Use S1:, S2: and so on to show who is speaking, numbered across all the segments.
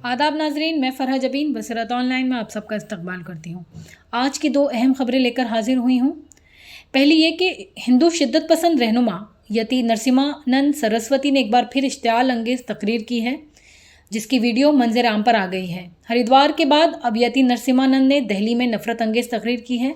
S1: आदाब नाजरीन, मैं फरहा जबीन बसीरत ऑनलाइन में आप सबका इस्तकबाल करती हूँ। आज की दो अहम खबरें लेकर हाजिर हुई हूँ। पहली ये कि हिंदू शिद्दत पसंद रहनुमा यति नरसिम्हानंद सरस्वती ने एक बार फिर इश्तियाल अंगेज़ तकरीर की है, जिसकी वीडियो मंजर आम पर आ गई है। हरिद्वार के बाद अब यति नरसिम्हानंद ने दिल्ली में नफरत अंगेज़ तकरीर की है।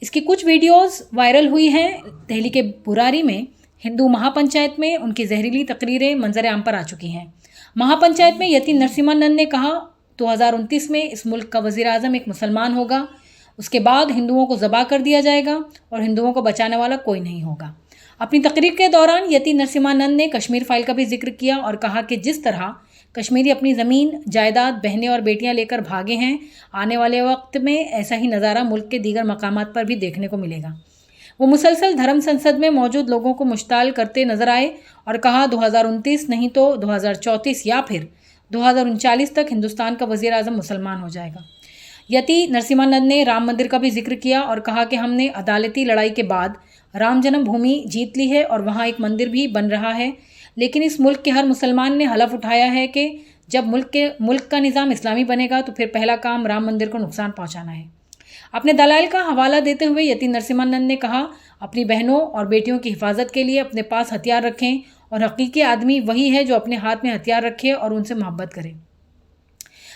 S1: इसकी कुछ वीडियोज़ वायरल हुई हैं। दिल्ली के बुरारी में हिंदू महापंचायत में उनकी जहरीली तकरीरें मंजर आम पर आ चुकी हैं। महापंचायत में यति नरसिम्हानंद ने कहा 2029 में इस मुल्क का वज़ीर आज़म एक मुसलमान होगा, उसके बाद हिंदुओं को ज़बा कर दिया जाएगा और हिंदुओं को बचाने वाला कोई नहीं होगा। अपनी तकरीर के दौरान यति नरसिम्हानंद ने कश्मीर फाइल का भी जिक्र किया और कहा कि जिस तरह कश्मीरी अपनी ज़मीन जायदाद बहनें और बेटियां लेकर भागे हैं, आने वाले वक्त में ऐसा ही नज़ारा मुल्क के दीगर मकामात पर भी देखने को मिलेगा। वो मुसलसल धर्म संसद में मौजूद लोगों को मुश्ताल करते नजर आए और कहा 2029 नहीं तो 2034 या फिर 2039 तक हिंदुस्तान का वज़ीर आज़म मुसलमान हो जाएगा। यति नरसिम्हानंद ने राम मंदिर का भी जिक्र किया और कहा कि हमने अदालती लड़ाई के बाद राम जन्मभूमि जीत ली है और वहाँ एक मंदिर भी बन रहा है, लेकिन इस मुल्क के हर मुसलमान ने हलफ उठाया है कि जब मुल्क का निज़ाम इस्लामी बनेगा तो फिर पहला काम राम मंदिर को नुकसान पहुँचाना है। अपने दलाइल का हवाला देते हुए यति नरसिम्हानंद ने कहा, अपनी बहनों और बेटियों की हिफाजत के लिए अपने पास हथियार रखें और हकीकी आदमी वही है जो अपने हाथ में हथियार रखे और उनसे मोहब्बत करे।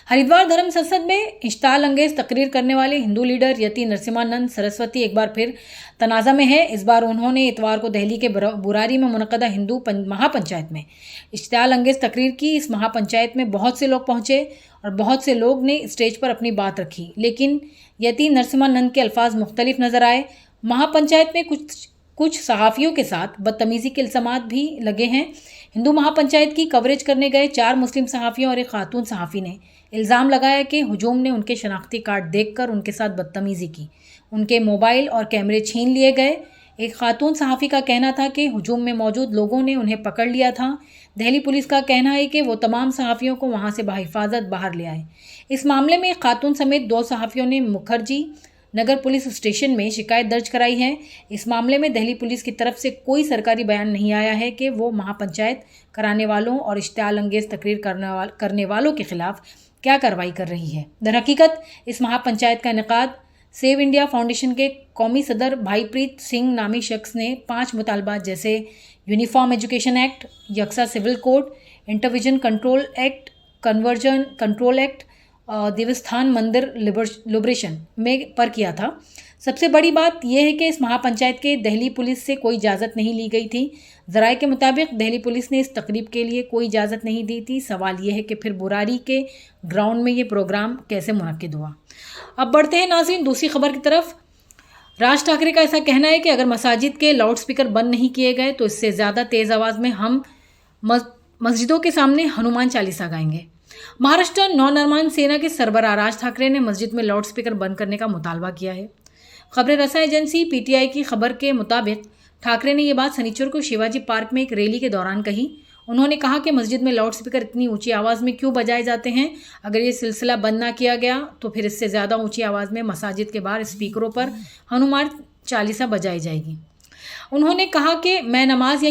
S1: हरिद्वार धर्म संसद में इश्तियाल अंगेज़ तकरीर करने वाले हिंदू लीडर यति नरसिम्हानंद सरस्वती एक बार फिर तनाज़ा में है। इस बार उन्होंने इतवार को दिल्ली के बुरारी में मुनक़दा हिंदू महापंचायत में इश्तियाल अंगेज़ तकरीर की। इस महापंचायत में बहुत से लोग पहुँचे और बहुत से लोग ने स्टेज पर अपनी बात रखी, लेकिन यति नरसिम्हानंद के अल्फाज मुख्तलिफ नज़र आए। महापंचायत में कुछ सहाफ़ियों के साथ बदतमीज़ी के इल्ज़ामात भी लगे हैं। हिंदू महापंचायत की कवरेज करने गए 4 मुस्लिम सहाफ़ियों और एक खातून सहाफ़ी ने इल्ज़ाम लगाया कि हुजूम ने उनके शनाख्ती कार्ड देखकर उनके साथ बदतमीज़ी की, उनके मोबाइल और कैमरे छीन लिए गए। एक खातून सहाफ़ी का कहना था कि हुजूम में मौजूद लोगों ने उन्हें पकड़ लिया था। दिल्ली पुलिस का कहना है कि वो तमाम सहाफ़ियों को वहाँ से बाहिफाजत बाहर ले आए। इस मामले में एक खातून समेत 2 सहाफ़ियों ने मुखर्जी नगर पुलिस स्टेशन में शिकायत दर्ज कराई है। इस मामले में दिल्ली पुलिस की तरफ से कोई सरकारी बयान नहीं आया है कि वो महापंचायत कराने वालों और इश्तियाल अंगेज़ तकरीर करने वालों के खिलाफ क्या कार्रवाई कर रही है। दरहकीकत इस महापंचायत का इनेकाद सेव इंडिया फाउंडेशन के कौमी सदर भाईप्रीत सिंह नामी शख्स ने 5 मुतालबात जैसे यूनिफॉर्म एजुकेशन एक्ट, यकसा सिविल कोड, इंटरविजन control act, conversion control act, Devasthan mandir liberation में पर किया था। सबसे बड़ी बात यह है कि इस महापंचायत के दिल्ली पुलिस से कोई इजाज़त नहीं ली गई थी। ज़राए के मुताबिक दिल्ली पुलिस ने इस तकरीब के लिए कोई इजाज़त नहीं दी थी। सवाल यह है कि फिर बुरारी के ग्राउंड में ये प्रोग्राम कैसे मुनक्किद हुआ। अब बढ़ते हैं नाज़रीन दूसरी खबर की तरफ। राज ठाकरे का ऐसा कहना है कि अगर मसाजिद के लाउड स्पीकर बंद नहीं किए गए तो इससे ज़्यादा तेज़ आवाज़ में हम मस्जिदों के सामने हनुमान चालीसा गाएंगे। महाराष्ट्र नवनिर्माण सेना के सरबराह राज ठाकरे ने मस्जिद में लाउड स्पीकर बंद करने का मुतालबा किया है। खबर रसा एजेंसी पीटीआई की खबर के मुताबिक ठाकरे ने ये बात शनिचर को शिवाजी पार्क में एक रैली के दौरान कही। उन्होंने कहा कि मस्जिद में लाउड स्पीकर इतनी ऊंची आवाज़ में क्यों बजाए जाते हैं। अगर ये सिलसिला बंद ना किया गया तो फिर इससे ज़्यादा ऊंची आवाज़ में मसाजिद के बाहर स्पीकरों पर हनुमान चालीसा बजाई जाएगी। उन्होंने कहा कि मैं नमाज या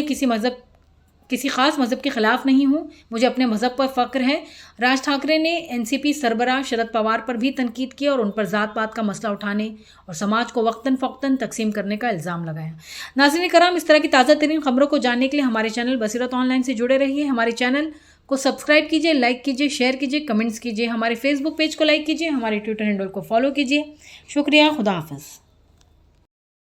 S1: किसी ख़ास मज़हब के ख़िलाफ़ नहीं हूँ, मुझे अपने मज़हब पर फ़ख्र है। राज ठाकरे ने एनसीपी सरबराह शरद पवार पर भी तनकीद किया और उन पर ज़ात पात का मसला उठाने और समाज को वक्तन फ़क्तन तकसीम करने का इल्ज़ाम लगाया। नाज़रीन कराम, इस तरह की ताज़ा तरीन खबरों को जानने के लिए हमारे चैनल बसीरत ऑनलाइन से जुड़े रहिए। हमारे चैनल को सब्सक्राइब कीजिए, लाइक कीजिए, शेयर कीजिए, कमेंट्स कीजिए। हमारे फेसबुक पेज को लाइक कीजिए, हमारे ट्विटर हैंडल को फॉलो कीजिए। शुक्रिया, खुदा हाफ़िज़।